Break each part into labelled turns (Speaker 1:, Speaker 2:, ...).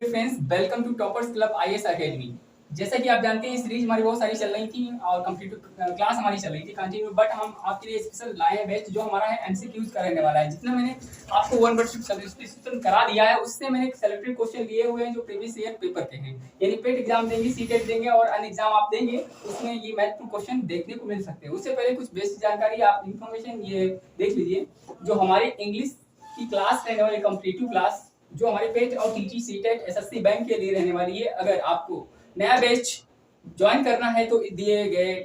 Speaker 1: Friends, welcome to Toppers Club IAS academy. जैसा कि आप जानते हैं, सीरीज हमारी बहुत सारी चल रही थी और कंप्यूटर क्लास हमारी चल रही थी कंटिन्यू, बट हम आपके लिए स्पेशल लाए हैं बैच जो हमारा है एमसीक्यूज का रहने वाला है। जितना मैंने आपको वन वर्ड सब्सक्रिप्शन करा दिया है, उससे मैंने सेलेक्टेड क्वेश्चन लिए हुए हैं जो प्रीवियस ईयर पेपर के हैं। यानी पेट एग्जाम देंगे, सीटेट देंगे और अन्य एग्जाम आप देंगे, उसमें ये महत्वपूर्ण क्वेश्चन देखने को मिल सकते हैं। उससे पहले कुछ बेसिक जानकारी, आप इन्फॉर्मेशन ये देख लीजिए। जो हमारे इंग्लिश की क्लास रहने वाली कॉम्पिटिटिव क्लास जो हमारे पेट और टीटी सीटेट एसएससी बैंक के लिए रहने वाली है। अगर आपको नया बैच ज्वाइन करना है तो दिए गए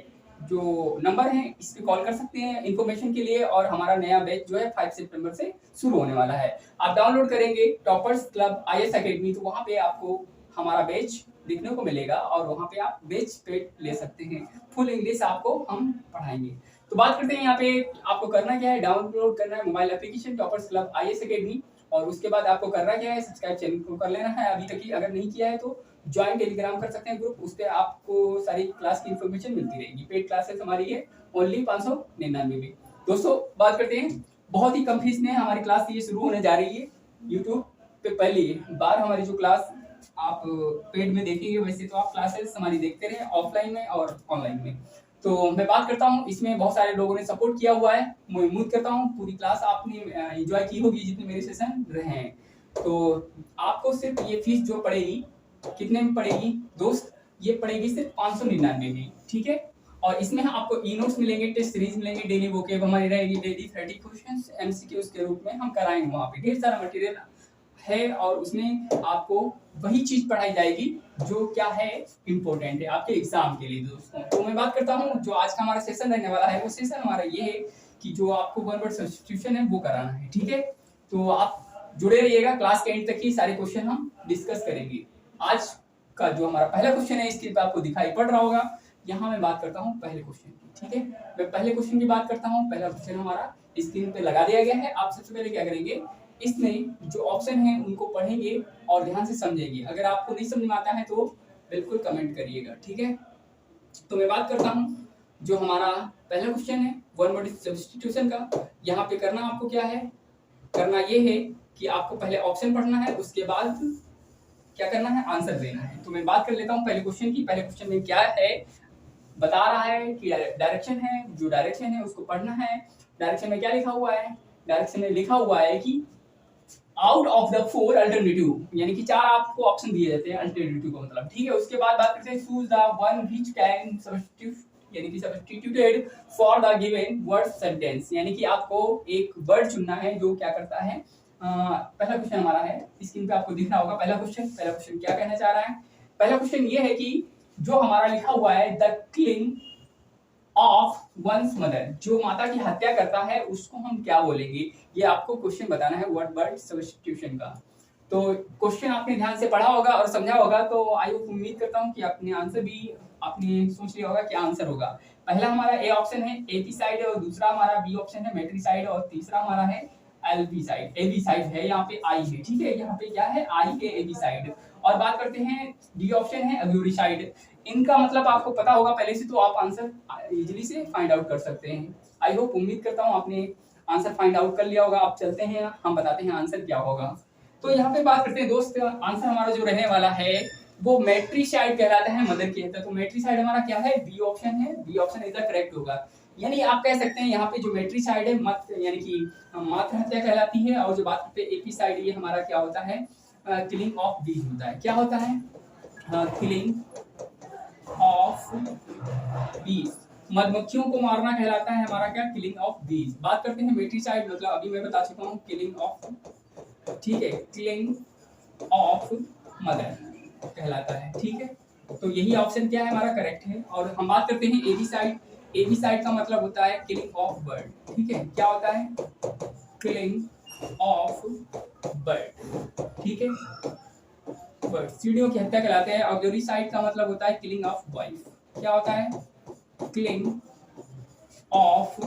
Speaker 1: जो नंबर है इस पे कॉल कर सकते हैं इन्फॉर्मेशन के लिए। और हमारा नया बैच जो है 5 सितंबर से शुरू होने वाला है। आप डाउनलोड करेंगे टॉपर्स क्लब आईएएस एकेडमी तो वहां पे आपको हमारा बैच देखने को मिलेगा और वहां पे आप बैच पेड ले सकते हैं। फुल इंग्लिश आपको हम पढ़ाएंगे। तो बात करते हैं यहाँ पे आपको करना क्या है। डाउनलोड करना है mobile application toppers Club IAS academy और उसके बाद आपको करना क्या है, सब्सक्राइब चैनल को कर लेना है अभी तक ही अगर नहीं किया है तो ज्वाइन टेलीग्राम कर सकते हैं ग्रुप, उस पर आपको सारी क्लास की इन्फॉर्मेशन मिलती रहेगी। पेड क्लासेस हमारी है ओनली 599 में। दोस्तों बात करते हैं, बहुत ही कम फीस में हमारी क्लास ये शुरू होने जा रही है। यूट्यूब पे पहली बार हमारी जो क्लास आप पेड में देखेंगे, वैसे तो आप क्लासेस हमारी देखते रहे ऑफलाइन में और ऑनलाइन में। तो मैं बात करता हूँ, इसमें बहुत सारे लोगों ने सपोर्ट किया हुआ है। मैं उम्मीद करता हूँ पूरी क्लास आपने एंजॉय की होगी जितने मेरे सेशन रहे हैं। तो आपको सिर्फ ये फीस जो पड़ेगी, कितने में पड़ेगी दोस्त, ये पड़ेगी सिर्फ 599 में, ठीक है। और इसमें आपको ई नोट्स मिलेंगे, टेस्ट सीरीज मिलेंगे, डेली वोकेब हमारी रहेगी, डेली 30 क्वेश्चंस एमसीक्यूज के रूप में हम कराएंगे। वहाँ पे ढेर सारा मटेरियल है और उसमें आपको वही चीज पढ़ाई जाएगी जो क्या है इम्पोर्टेंट है आपके एग्जाम के लिए दोस्तों। तो मैं बात करता हूँ जो आज का हमारा सेशन रहने वाला है, वो सेशन हमारा ये है कि जो आपको वन वर्ड सब्स्टिट्यूशन है वो कराना है, ठीक है। तो आप जुड़े रहिएगा, क्लास के एंड तक ही सारे क्वेश्चन हम डिस्कस करेंगे। आज का जो हमारा पहला क्वेश्चन है स्क्रीन पे आपको दिखाई पड़ रहा होगा। यहाँ मैं बात करता हूँ पहले क्वेश्चन की, ठीक है। मैं पहले क्वेश्चन की बात करता हूँ। पहला क्वेश्चन हमारा स्क्रीन पे लगा दिया गया है। आप सबसे पहले क्या करेंगे, इसमें जो ऑप्शन है उनको पढ़ेंगे और ध्यान से समझेंगे। अगर आपको नहीं समझ में आता है तो बिल्कुल कमेंट करिएगा, ठीक है। तो मैं बात करता हूँ जो हमारा पहला क्वेश्चन है वन वर्ड सब्स्टिट्यूशन का। यहाँ पे करना आपको क्या है, करना ये है कि आपको पहले ऑप्शन पढ़ना है, उसके बाद क्या करना है, आंसर देना है। तो मैं बात कर लेता हूँ पहले क्वेश्चन की। पहले क्वेश्चन में क्या है, बता रहा है कि डायरेक्शन है, जो डायरेक्शन है उसको पढ़ना है। डायरेक्शन में क्या लिखा हुआ है, डायरेक्शन में लिखा हुआ है कि आउट ऑफ द 4 अल्टरनेटिव, यानी कि 4 आपको ऑप्शन दिए जाते हैं अल्टरनेटिव का मतलब, ठीक है। उसके बाद बात करते हैं choose the one which can substitute, यानी कि substituted for the given word sentence, यानी कि आपको एक वर्ड चुनना है जो क्या करता है। पहला क्वेश्चन हमारा है, स्क्रीन पे आपको दिख रहा होगा पहला क्वेश्चन क्या कहना चाह रहा है। पहला क्वेश्चन ये है कि जो हमारा लिखा हुआ है the killing of one's mother, जो माता की हत्या करता है उसको हम क्या बोलेंगे, ये आपको क्वेश्चन बताना है वर्ड सब्स्टिट्यूशन का। तो क्वेश्चन आपने ध्यान से पढ़ा होगा और समझा होगा, तो आई उम्मीद करता हूँ कि आपने आंसर भी आपने सोच लिया होगा क्या आंसर होगा। पहला हमारा ए ऑप्शन है एपीसाइड और दूसरा हमारा बी ऑप्शन है मैट्रिसाइड और तीसरा हमारा है एलबी साइड, एबी साइड है, यहाँ पे आई है, ठीक है। यहाँ पे क्या है, आई है एबी साइड। और बात करते हैं डी ऑप्शन है अग्यूरिसाइड। इनका मतलब आपको पता होगा पहले से, तो आप आंसर इजीली से फाइंड आउट कर सकते हैं। आई होप, उम्मीद करता हूँ आपने आंसर फाइंड आउट कर लिया होगा। आप चलते हैं, हम बताते हैं आंसर क्या होगा। तो यहाँ पे बात करते हैं दोस्त, आंसर हमारा जो रहने वाला है वो मैट्रिसाइड कहलाता है, मदर की हत्या। तो मैट्रिसाइड हमारा क्या है, बी ऑप्शन है, B option is the correct होगा। यानी आप कह सकते हैं यहाँ पे जो मैट्रिसाइड है मत यानी कि मातृ हत्या कहलाती है, और जो बात करते हैं एपीसाइड, ये हमारा क्या होता है, किलिंग ऑफ बीज होता है। क्या होता है, किलिंग ऑफ बीज, मधुमक्खियों को मारना कहलाता है हमारा क्या, किलिंग ऑफ बीज। बात करते हैं मैट्रिसाइड, मतलब अभी मैं बता चुका हूँ किलिंग ऑफ, ठीक है, किलिंग ऑफ मदर कहलाता है, ठीक है। तो यही ऑप्शन क्या है हमारा करेक्ट है। और हम बात करते हैं एबी साइड, एबी साइड का मतलब होता है किलिंग ऑफ बर्ड, ठीक है। क्या होता है, किलिंग ऑफ बर्ड, ठीक है, बर्ड, चिड़ियों की हत्या कहलाते हैं। ऑक्सिलरी साइड का मतलब होता है किलिंग ऑफ वाइफ। क्या होता है, killing of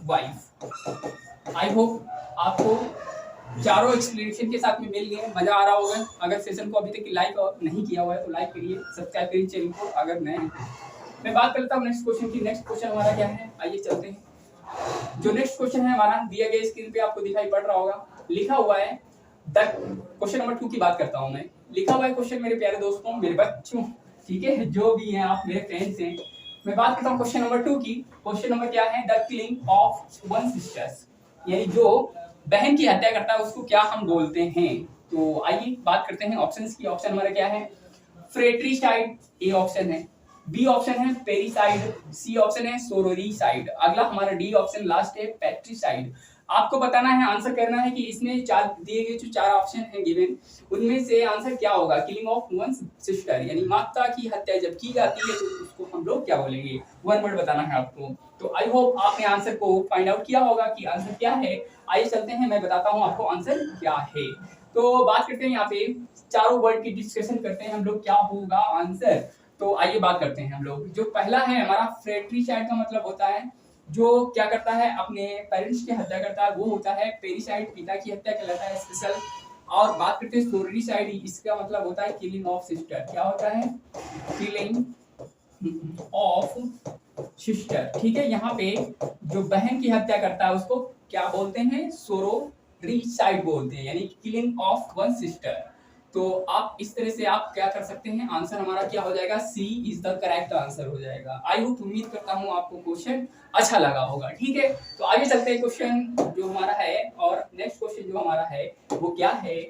Speaker 1: wife. I hope आपको चारों एक्सप्लेनेशन के साथ में मिल गए, मजा आ रहा होगा। अगर सेशन को अभी तक लाइक नहीं किया हुआ है तो लाइक करिए, सब्सक्राइब करिए चैनल को अगर नए हैं। मैं बात करता हूँ नेक्स्ट क्वेश्चन की। नेक्स्ट क्वेश्चन हमारा क्या है, आइए चलते हैं। जो नेक्स्ट क्वेश्चन है हमारा दिया गया स्क्रीन पे आपको दिखाई पड़ रहा होगा, लिखा हुआ है क्वेश्चन नंबर 2 की बात करता हूं मैं। लिखा हुआ है क्वेश्चन मेरे प्यारे दोस्तों, मेरे बच्चों, ठीक है, जो भी हैं आप मेरे फ्रेंड्स हैं। मैं बात करता हूं क्वेश्चन नंबर 2 की। क्वेश्चन नंबर क्या है? The killing of one sisters, यानी जो बहन की हत्या करता है उसको क्या हम बोलते हैं? तो आइए बात करते हैं ऑप्शंस की। ऑप्शन हमारा क्या है? फ्रेट्रिसाइड, ए ऑप्शन है। बी ऑप्शन है पेरिसाइड, सी ऑप्शन है सोरोरिसाइड। अगला हमारा डी ऑप्शन लास्ट है पैट्रिसाइड। आपको बताना है, आंसर करना है कि इसमें चार दिए गए जो चार ऑप्शन हैं गिवन, उनमें से आंसर क्या होगा? किलिंग ऑफ वन सिस्टर, यानी माता की हत्या जब की जाती है तो उसको हम लोग क्या बोलेंगे? वन वर्ड बताना है आपको। तो आई होप आपने आंसर को फाइंड आउट किया होगा कि आंसर क्या है। आइए चलते हैं, मैं बताता हूँ आपको आंसर क्या है। तो बात करते हैं यहाँ पे चारों वर्ड की डिस्कशन करते हैं हम लोग, क्या होगा आंसर। तो आइए बात करते हैं हम लोग। जो पहला है हमारा फ्रेट्रिसाइड, का मतलब होता है जो क्या करता है, अपने पेरेंट्स की हत्या करता है, वो होता है पेरिसाइड, पिता की हत्या कहलाता है स्पेशल। और बात करते हैं सोरोरिसाइड, इसका मतलब होता है किलिंग ऑफ सिस्टर। क्या होता है? किलिंग ऑफ सिस्टर, ठीक है। यहाँ पे जो बहन की हत्या करता है उसको क्या बोलते हैं? सोरोरिसाइड बोलते हैं, यानी किलिंग ऑफ वन सिस्टर। तो आप इस तरह से आप क्या कर सकते हैं, आंसर हमारा क्या हो जाएगा? सी इज द करेक्ट आंसर हो जाएगा। आई होप, उम्मीद करता हूँ आपको क्वेश्चन अच्छा लगा होगा, ठीक है। तो आगे चलते हैं, क्वेश्चन जो हमारा है, और नेक्स्ट क्वेश्चन जो हमारा है वो क्या है,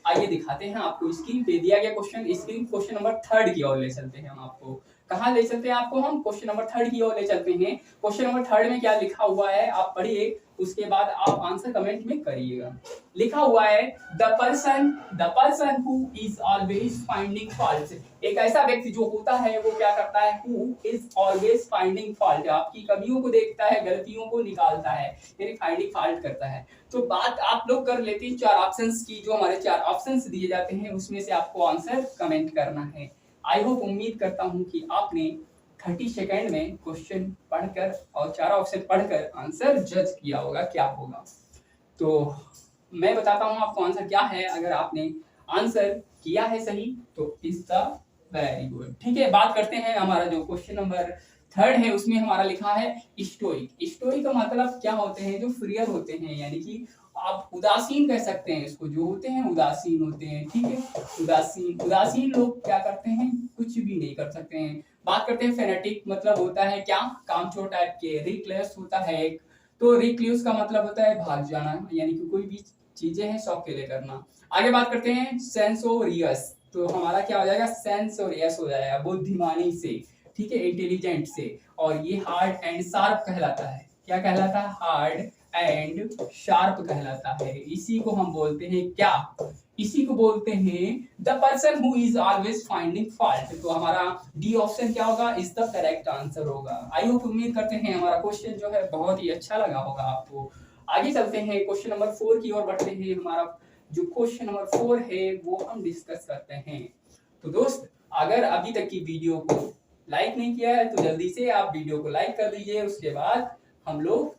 Speaker 1: आइए दिखाते हैं आपको। स्क्रीन पे दिया गया क्वेश्चन, स्क्रीन क्वेश्चन नंबर 3 की ओर ले चलते हैं हम आपको। कहाँ ले चलते हैं आपको? हम क्वेश्चन नंबर 3 की ओर ले चलते हैं। क्वेश्चन नंबर 3 में क्या लिखा हुआ है आप पढ़िए, उसके बाद आप आंसर कमेंट में करिएगा। लिखा हुआ है the person who is always finding fault. एक ऐसा व्यक्ति जो होता है वो क्या करता है? Who is always finding fault, आपकी कमियों को देखता है, गलतियों को निकालता है, यानी फाइंडिंग फॉल्ट करता है। तो बात आप लोग कर लेते हैं चार ऑप्शंस की। जो हमारे चार ऑप्शंस दिए जाते हैं उसमें से आपको आंसर कमेंट करना है। आई होप, उम्मीद करता हूं कि आपने 30 सेकंड में क्वेश्चन पढ़कर और चार ऑप्शन पढ़कर आंसर जज किया होगा क्या होगा। तो मैं बताता हूं आपको आंसर क्या है। अगर आपने आंसर किया है सही तो इज द वेरी गुड, ठीक है। बात करते हैं, हमारा जो क्वेश्चन नंबर 3 है उसमें हमारा लिखा है स्टोइक। स्टोइक का मतलब क्या होते हैं? जो फ्रीयर होते हैं, यानी कि आप उदासीन कह सकते हैं इसको, जो होते हैं उदासीन होते हैं, ठीक है। उदासीन लोग क्या करते हैं? कुछ भी नहीं कर सकते हैं। बात करते हैं फेनेटिक, मतलब होता है क्या? कामचोर टाइप के। रिक्लेस होता है एक, तो रिक्ल्यूस का मतलब होता है भाग जाना, यानी कि कोई भी चीजें हैं शौक के लिए करना। आगे बात करते हैं सेंसोरियस, तो हमारा क्या हो जाएगा? सेंसोरियस हो जाएगा बुद्धिमानी से, ठीक है, इंटेलिजेंट से। और ये हार्ड एंड शार्प कहलाता है। क्या कहलाता है? हार्ड एंड शार्प कहलाता है। इसी को हम बोलते हैं क्या? इसी को बोलते हैं the person who is always finding fault. तो हमारा डी ऑप्शन क्या होगा? इज द करेक्ट आंसर होगा। आई होप, उम्मीद करते हैं हमारा क्वेश्चन जो है बहुत ही अच्छा लगा होगा आपको। आगे चलते हैं, क्वेश्चन नंबर 4 की ओर बढ़ते हैं। हमारा जो क्वेश्चन नंबर 4 है वो हम डिस्कस करते हैं। तो दोस्त, अगर अभी तक की वीडियो को लाइक नहीं किया है तो जल्दी से आप वीडियो को लाइक कर दीजिए। उसके बाद हम लोग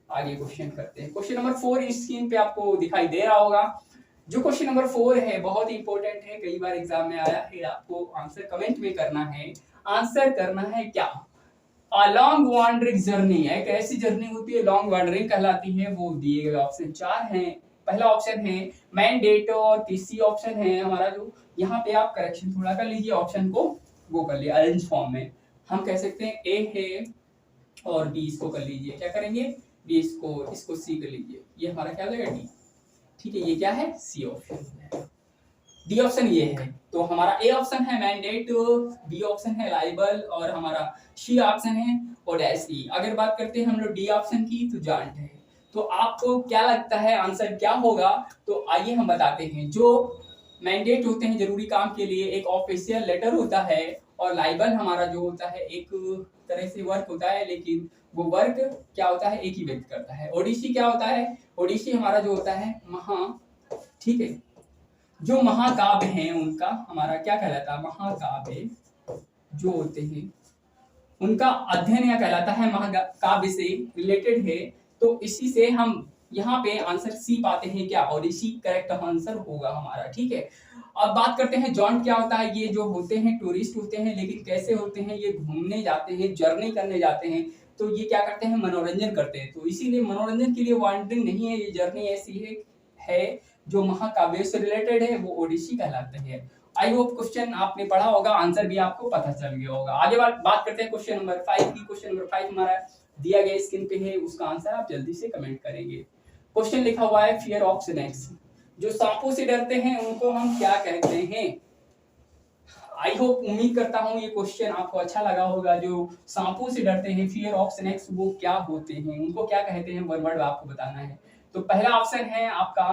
Speaker 1: आगे क्वेश्चन करते हैं। क्वेश्चन नंबर 4 स्क्रीन पे आपको दिखाई दे रहा होगा। जो क्वेश्चन नंबर 4 है बहुत ही इंपॉर्टेंट है, कई बार एग्जाम में आया है। आपको आंसर कमेंट में करना है। आंसर करना है क्या? अ लॉन्ग वॉन्डरिंग जर्नी, एक ऐसी जर्नी होती है लॉन्ग वॉन्डरिंग कहलाती है। वो दिए गए ऑप्शन 4 हैं। पहला ऑप्शन है मैंडेट, और तीसरी ऑप्शन है हमारा, जो यहाँ पे आप करेक्शन थोड़ा कर लीजिए, ऑप्शन को वो कर लिए अरेंज फॉर्म में। हम कह सकते हैं ए है और बी, इसको कर लीजिए, क्या करेंगे? बी, इसको सी कर लीजिए। ये हमारा क्या हो जाएगा? डी, ठीक है। ये क्या है? सी ऑप्शन है। डी ऑप्शन ये है। तो हमारा ए ऑप्शन है मैंडेट, बी ऑप्शन है लाइबल, और हमारा सी ऑप्शन है ओडेसी। अगर बात करते हैं हम लोग डी ऑप्शन की, तो जांट है। तो आपको क्या लगता है आंसर क्या होगा? तो आइए हम बताते हैं। जो मैंडेट होते हैं जरूरी काम के लिए, एक ऑफिशियल लेटर होता है, और लाइबल हमारा जो होता है एक तरह से वर्क होता है, लेकिन वो वर्क क्या होता है? एक ही व्यक्ति करता है। ओडिसी क्या होता है? ओडिसी हमारा जो होता है ठीक है, जो महाकाव्य हैं उनका हमारा क्या कहलाता है? महाकाव्य जो होते हैं उनका अध्ययन या कहलाता है, महाकाव्य से रिलेटेड है। तो इसी से हम यहाँ पे आंसर सी पाते हैं क्या? ओडिसी करेक्ट आंसर होगा हमारा, ठीक है। अब बात करते हैं जॉन्ट क्या होता है। ये जो होते हैं टूरिस्ट होते हैं, लेकिन कैसे होते हैं? ये घूमने जाते हैं, जर्नी करने जाते हैं। तो ये क्या करते हैं? मनोरंजन करते हैं। तो इसीलिए मनोरंजन के लिए वॉन्डरिंग नहीं है, ये जर्नी ऐसी है जो महाकाव्य से रिलेटेड है वो ओडिसी कहलाते हैं। आई होप क्वेश्चन आपने पढ़ा होगा, आंसर भी आपको पता चल गया होगा। आगे बात करते हैं क्वेश्चन नंबर 5 की। क्वेश्चन नंबर 5 हमारा दिया गया स्क्रीन पे है, उसका आंसर आप जल्दी से कमेंट करेंगे। क्वेश्चन लिखा हुआ है फियर ऑफ स्नेक्स, जो सांपों से डरते हैं उनको हम क्या कहते हैं। आई होप, उम्मीद करता हूँ ये क्वेश्चन आपको अच्छा लगा होगा। जो सांपों से डरते हैं, फियर ऑफ स्नेक्स, वो क्या होते हैं, उनको क्या कहते हैं, वन वर्ड आपको बताना है। तो पहला ऑप्शन है आपका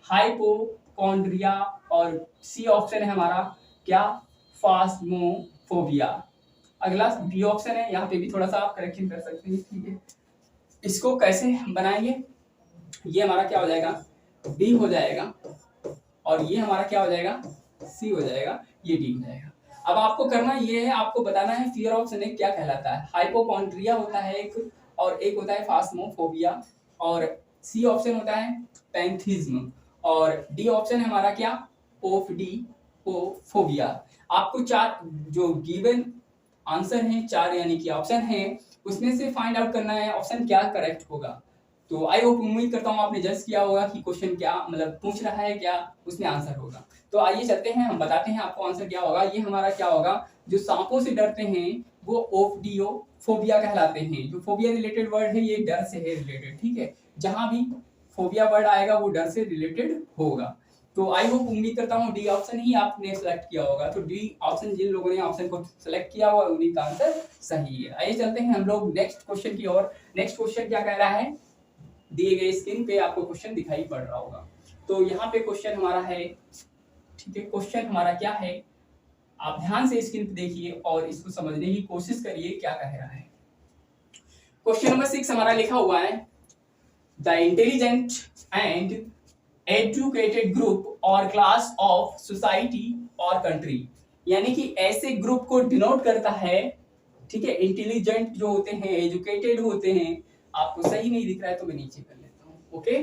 Speaker 1: हाइपोकॉन्ड्रिया, और सी ऑप्शन है हमारा क्या, फास्मोफोबिया। अगला बी ऑप्शन है, यहाँ पे भी थोड़ा सा आप करेक्शन कर सकते हैं, ठीक है। इसको कैसे बनाएंगे, ये हमारा क्या हो जाएगा, बी हो जाएगा, और ये हमारा क्या हो जाएगा, सी हो जाएगा, ये डी हो जाएगा। अब आपको करना ये है, आपको बताना है फियर ऑफ स्नेक क्या कहलाता है। हाइपोकॉन्ड्रिया होता है एक, और एक होता है फास्मोफोबिया, और सी ऑप्शन होता है पैंथिज्म, और डी ऑप्शन है हमारा क्या, ओफिडियोफोबिया। आपको चार जो गिवन आंसर है, चार यानी कि ऑप्शन है, उसमें से फाइंड आउट करना है ऑप्शन क्या करेक्ट होगा। तो आई होप, उम्मीद करता हूँ आपने जज किया होगा कि क्वेश्चन क्या मतलब पूछ रहा है, क्या उसमें आंसर होगा। तो आइए चलते हैं, हम बताते हैं आपको आंसर क्या होगा। ये हमारा क्या होगा, जो सांपों से डरते हैं वो ओफिडियोफोबिया कहलाते हैं। जो फोबिया रिलेटेड वर्ड है, ये डर से है रिलेटेड, ठीक है। जहां भी फोबिया वर्ड आएगा वो डर से रिलेटेड होगा। तो आई होप, उम्मीद करता हूँ डी ऑप्शन ही आपने सेलेक्ट किया होगा। तो डी ऑप्शन, जिन लोगों ने ऑप्शन को सेलेक्ट किया हुआ उन्हीं का आंसर सही है। आइए चलते हैं हम लोग नेक्स्ट क्वेश्चन की ओर। नेक्स्ट क्वेश्चन क्या कह रहा है, दिए गए स्क्रीन पे आपको क्वेश्चन दिखाई पड़ रहा होगा। तो यहाँ पे क्वेश्चन हमारा है, ठीक है। क्वेश्चन हमारा क्या है, आप ध्यान से स्क्रीन पे देखिए और इसको समझने की कोशिश करिए क्या कह रहा है। क्वेश्चन नंबर 6 हमारा लिखा हुआ है, the intelligent and educated group और क्लास ऑफ सोसाइटी और कंट्री, यानी कि ऐसे ग्रुप को डिनोट करता है, ठीक है। इंटेलिजेंट जो होते हैं, एजुकेटेड होते हैं। आपको सही नहीं दिख रहा है तो मैं नीचे कर लेता हूँ, ओके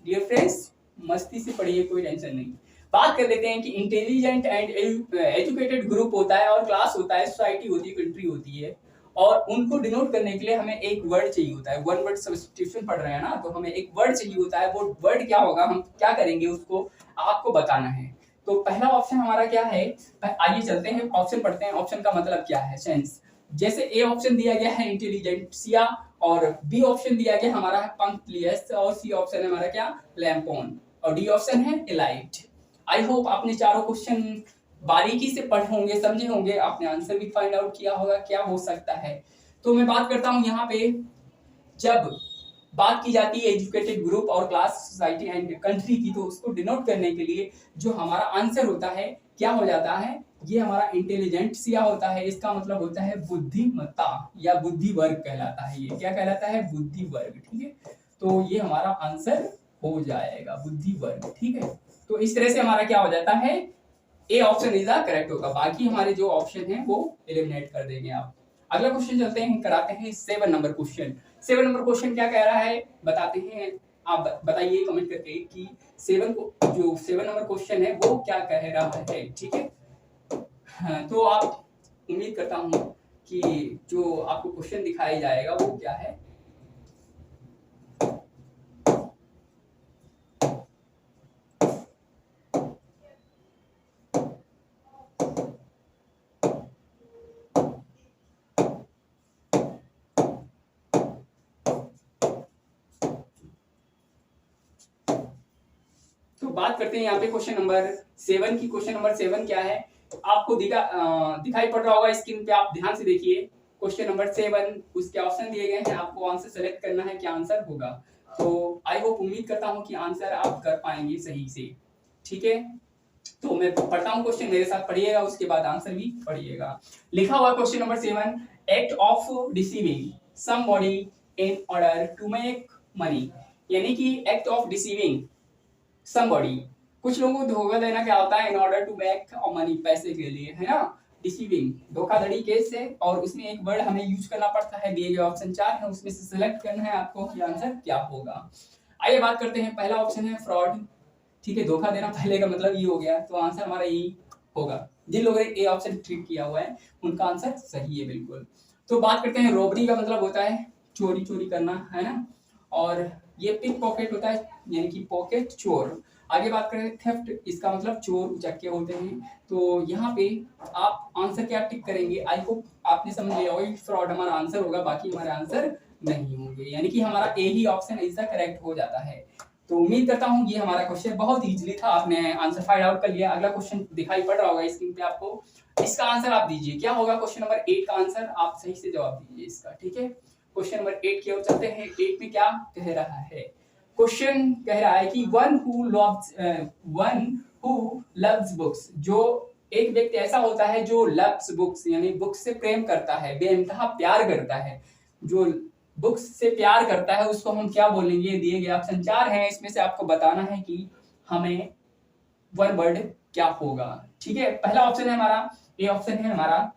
Speaker 1: डियर फ्रेंड्स, मस्ती से पढ़िए, कोई टेंशन नहीं। बात कर लेते हैं कि इंटेलिजेंट एंड एजुकेटेड ग्रुप होता है, और क्लास होता है, सोसाइटी होती है, कंट्री होती है, और उनको डिनोट करने के लिए हमें एक वर्ड चाहिए होता है। वन वर्ड सब्स्टिट्यूशन पढ़ रहे हैं ना, तो हमें एक वर्ड चाहिए होता है। वो वर्ड क्या होगा, हम क्या करेंगे, उसको आपको बताना है। तो पहला ऑप्शन हमारा क्या है, आइए चलते हैं ऑप्शन पढ़ते हैं। ऑप्शन का मतलब क्या है, सेंस। जैसे ए ऑप्शन दिया गया है इंटेलिजेंसिया, और बी ऑप्शन दिया गया हमारा है पंक्चुअलिटी, और सी ऑप्शन है हमारा क्या, लैम्पोन, और डी ऑप्शन है एलाइट। आई होप आपने चारों क्वेश्चन बारीकी से पढ़े होंगे, समझे होंगे, आपने आंसर भी फाइंड आउट किया होगा क्या हो सकता है। तो मैं बात करता हूं यहाँ पे, जब बात की जाती है एजुकेटेड ग्रुप और क्लास, सोसाइटी एंड कंट्री की, तो उसको डिनोट करने के लिए जो हमारा आंसर होता है क्या हो जाता है, ये हमारा इंटेलिजेंसिया होता है। इसका मतलब होता है बुद्धिमत्ता या बुद्धि वर्ग कहलाता है। ये क्या कहलाता है, बुद्धि वर्ग, ठीक है। तो ये हमारा आंसर हो जाएगा बुद्धि वर्ग, ठीक है। तो इस तरह से हमारा क्या हो जाता है, A option is the correct होगा। बाकी हमारे जो ऑप्शन है वो एलिमिनेट कर देंगे आप। अगला क्वेश्चन चलते हैं, कराते हैं 7 नंबर क्वेश्चन। 7 नंबर क्वेश्चन क्या कह रहा है बताते हैं, आप बताइए कमेंट करके कि 7 नंबर क्वेश्चन है वो क्या कह रहा है, ठीक है। हाँ, तो आप उम्मीद करता हूँ कि जो आपको क्वेश्चन दिखाया जाएगा वो क्या है। बात करते हैं यहाँ पे क्वेश्चन नंबर 7 की। क्वेश्चन नंबर 7 क्या है, आपको दिखाई पड़ रहा होगा स्क्रीन पे, आप ध्यान से देखिए। क्वेश्चन नंबर 7, उसके ऑप्शन दिए गए हैं, आपको आंसर सेलेक्ट करना है, क्या आंसर होगा। तो आई होप, उम्मीद करता हूँ कि आंसर आप कर पाएंगे सही से, ठीक है। तो मैं पढ़ता हूँ क्वेश्चन, मेरे साथ पढ़िएगा, उसके बाद आंसर भी पढ़िएगा। लिखा हुआ question number 7, act of deceiving somebody in order to make money, यानी कि एक्ट ऑफ डिसीविंग समबॉडी, कुछ लोगों को धोखा देना क्या होता है, in order to make money, पैसे के लिए, है ना। डिसीविंग धोखाधड़ी केस है, और उसमें एक वर्ड हमें यूज करना पड़ता है। दिए गए ऑप्शन 4 है, उसमें से सिलेक्ट करना है आपको कि आंसर क्या होगा। आइए बात करते हैं, पहला ऑप्शन है फ्रॉड, ठीक है। धोखा देना पहले का मतलब ये हो गया, तो आंसर हमारा यही होगा। जिन लोगों ने ए ऑप्शन ट्रिक किया हुआ है उनका आंसर सही है बिल्कुल। तो बात करते हैं, रॉबरी का मतलब होता है चोरी करना, है ना। और ये पिक पॉकेट होता है, यानी कि पॉकेट चोर। आगे बात करें थेफ्ट, इसका मतलब चोर उचक्के होते हैं। तो यहाँ पे आप आंसर क्या टिक करेंगे, आई होप आपने समझ लिया होगा, फ्रॉड हमारा आंसर होगा, बाकी हमारे आंसर नहीं होंगे, यानी कि हमारा ए ही ऑप्शन इज द करेक्ट हो जाता है। तो उम्मीद करता हूँ ये हमारा क्वेश्चन बहुत इजीली था, आपने आंसर फाइंड आउट कर लिया। अगला क्वेश्चन दिखाई पड़ रहा होगा स्क्रीन पे आपको, इसका आंसर आप दीजिए, क्या होगा क्वेश्चन नंबर 8 का आंसर, आप सही से जवाब दीजिए इसका, ठीक है। क्वेश्चन नंबर 8 की ओर चलते हैं। 8 में क्या कह रहा है, क्वेश्चन कह रहा है कि वन हु लव्स बुक्स, जो एक व्यक्ति ऐसा होता है जो लव्स बुक्स यानी बुक्स से प्रेम करता है, बेइंतहा प्यार करता है, जो बुक्स से प्यार करता है उसको हम क्या बोलेंगे। दिए गए ऑप्शन 4 हैं, इसमें से आपको बताना है कि हमें वन वर्ड क्या होगा, ठीक है। पहला ऑप्शन है हमारा, ए ऑप्शन है हमारा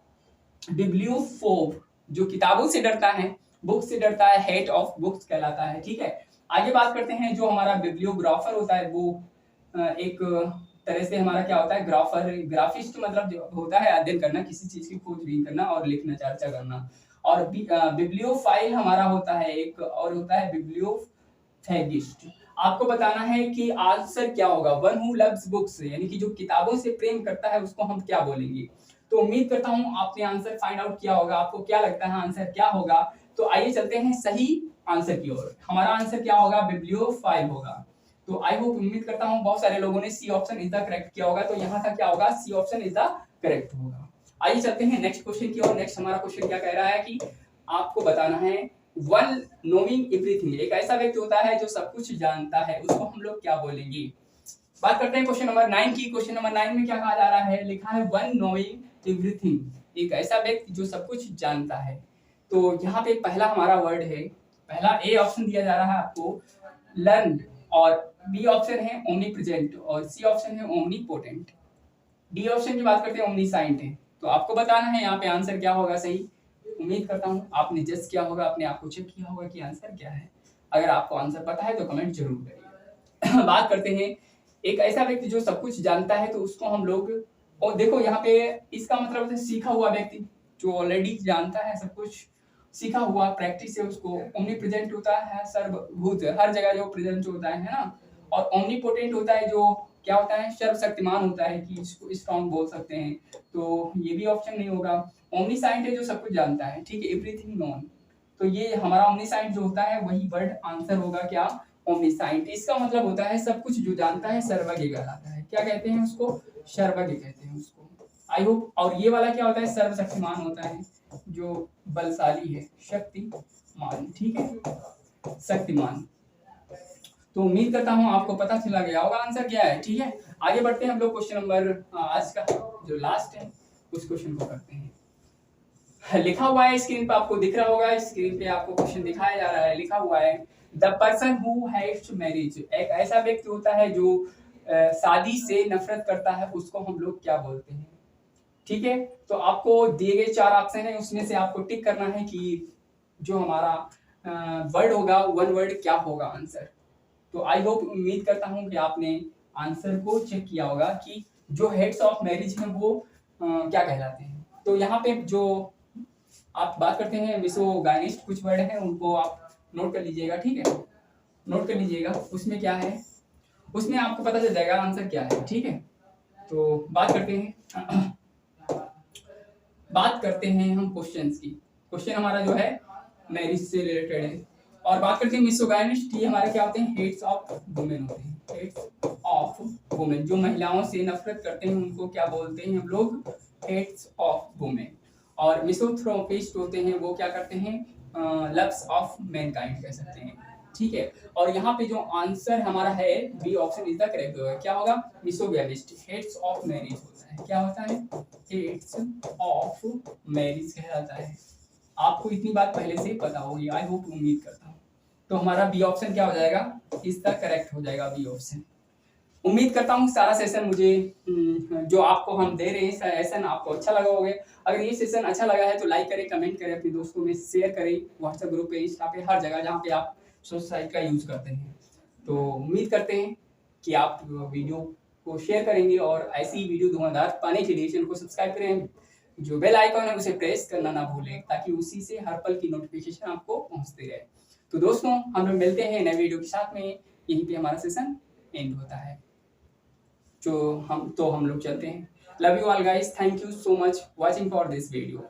Speaker 1: बिब्लियोफोब, जो किताबों से डरता है, बुक से डरता है, हेट ऑफ बुक्स कहलाता है, ठीक है। आगे बात करते हैं, जो हमारा बिब्लियोग्राफर होता है वो एक तरह से हमारा क्या होता है, ग्राफिस्ट मतलब जो होता है अध्ययन करना, किसी चीज की खोजबीन करना और लिखना, चर्चा करना। और बिब्लियोफाइल हमारा होता है एक, और होता है बिब्लियोफेगिस्ट। आपको बताना है कि आंसर क्या होगा, वन हु लव्स बुक्स यानी कि जो किताबों से प्रेम करता है उसको हम क्या बोलेंगे। तो उम्मीद करता हूं आपने आंसर फाइंड आउट किया होगा, आपको क्या लगता है आंसर क्या होगा। तो आइए चलते हैं सही आंसर की ओर, हमारा आंसर क्या होगा, बिब्लियोफाइल होगा। तो आई होप, उम्मीद करता हूं बहुत सारे लोगों ने C option is the correct किया होगा, तो यहाँ का क्या होगा, C option is the correct होगा। आइए चलते हैं नेक्स्ट क्वेश्चन की ओर। नेक्स्ट हमारा क्वेश्चन क्या कह रहा है कि आपको बताना है वन नोइंग एवरीथिंग, एक ऐसा व्यक्ति होता है जो सब कुछ जानता है, उसको हम लोग क्या बोलेंगे। बात करते हैं क्वेश्चन नंबर 9 की। क्वेश्चन नंबर 9 में क्या कहा जा रहा है, लिखा है वन नोइंग एवरीथिंग, एक ऐसा व्यक्ति जो सब कुछ जानता है। तो यहाँ पे पहला हमारा वर्ड है, पहला ए ऑप्शन दिया जा रहा है आपको लर्न, और बी ऑप्शन है ओमनीप्रेजेंट, और सी ऑप्शन है ओमनीपोटेंट। डी ऑप्शन की बात करते हैं ओमनीसाइंट है। तो आपको बताना है यहाँ पे आंसर क्या होगा सही। उम्मीद करता हूँ आपने जज किया होगा, अपने आप को चेक किया होगा कि आंसर क्या है। अगर आपको आंसर पता है तो कमेंट जरूर करिए। बात करते हैं एक ऐसा व्यक्ति जो सब कुछ जानता है, तो उसको हम लोग, और देखो यहाँ पे इसका मतलब है सीखा हुआ व्यक्ति, जो ऑलरेडी जानता है सब कुछ, सीखा हुआ, प्रैक्टिस है उसको। ओमनी प्रेजेंट होता है, सर्वभूत, हर जगह जो प्रेजेंट होता है ना। और ओमनीपोटेंट होता है, जो क्या होता है, सर्वशक्तिमान होता है, कि इसको स्ट्रॉन्ग बोल सकते हैं। तो ये भी ऑप्शन नहीं होगा। ओमनीसाइंट है, जो सब कुछ जानता है, ठीक है, एवरीथिंग नोन। तो ये हमारा ओमनीसाइंट जो होता है वही वर्ड आंसर होगा क्या, ओमनीसाइंट। इसका मतलब होता है सब कुछ जो जानता है, सर्वज्ञ कहलाता है। क्या कहते हैं उसको, सर्वज्ञ कहते हैं उसको। I hope. और ये वाला क्या होता है, सर्वशक्तिमान होता है, जो बलशाली है, शक्तिमान, ठीक है, शक्तिमान। तो उम्मीद करता हूँ आपको पता चला गया होगा आंसर क्या है, ठीक है। आगे बढ़ते हैं हम लोग क्वेश्चन नंबर, आज का जो लास्ट है उस क्वेश्चन को करते हैं। लिखा हुआ है स्क्रीन पे, आपको दिख रहा होगा, स्क्रीन पे आपको क्वेश्चन दिखाया जा रहा है, लिखा हुआ है the person who hates marriage, एक ऐसा व्यक्ति होता है जो शादी से नफरत करता है, उसको हम लोग क्या बोलते हैं, ठीक है। तो आपको दिए गए 4 ऑप्शन है, उसमें से आपको टिक करना है कि जो हमारा वर्ड होगा, वन वर्ड क्या होगा आंसर। तो आई होप, उम्मीद करता हूँ कि आपने आंसर को चेक किया होगा कि जो हेड्स ऑफ मैरिज हैं वो क्या कहलाते हैं। तो यहाँ पे जो आप बात करते हैं मिसोगाइनिस्ट, कुछ वर्ड हैं उनको आप नोट कर लीजिएगा, ठीक है, नोट कर लीजिएगा। उसमें क्या है, उसमें आपको पता चल जाएगा आंसर क्या है, ठीक है। तो बात करते हैं बात करते हैं हम क्वेश्चंस की। क्वेश्चन हमारा जो है मैरिज से रिलेटेड है, और बात करते हैं मिसोगाइनिस्ट, ये हमारे क्या होते हैं, हेट्स ऑफ वुमेन होते हैं, हेट्स ऑफ वुमेन, जो महिलाओं से नफरत करते हैं उनको क्या बोलते हैं हम लोग, हेट्स ऑफ वुमेन। और मिसोथ्रोपिस्ट होते हैं, वो क्या करते हैं, लव्स ऑफ मैनकाइंड कह सकते हैं, ठीक है। और यहाँ पे जो आंसर हमारा है B option is the correct होगा, क्या होगा, मिसोगैनिस्ट, हेट्स ऑफ मैरिज होता है, क्या होता है, हेट्स ऑफ मैरिज कहलाता है। आपको इतनी बात पहले से पता होगी, आई होप, उम्मीद करता हूँ। तो हमारा बी ऑप्शन क्या हो जाएगा, इसका करेक्ट हो जाएगा बी ऑप्शन। उम्मीद करता हूँ सारा सेशन मुझे जो आपको हम दे रहे हैं सेशन आपको अच्छा लगा होगा। अगर ये सेशन अच्छा लगा है तो लाइक करें, कमेंट करें, अपने दोस्तों में शेयर करें, व्हाट्सएप ग्रुप पे, इंस्टा पे, हर जगह जहाँ पे आप सोशल साइट का यूज करते हैं। तो उम्मीद करते हैं कि आप वीडियो को शेयर करेंगे, और ऐसी वीडियो धुआंधार पाने के लिए चैनल को सब्सक्राइब करें, जो बेल आइकॉन है उसे प्रेस करना ना भूलें, ताकि उसी से हर पल की नोटिफिकेशन आपको पहुंचती रहे। तो दोस्तों, हम लोग मिलते हैं नए वीडियो के साथ में, यहीं पे हमारा सेशन एंड होता है। जो हम लोग चलते हैं। Love you all guys, thank you so much watching for this video.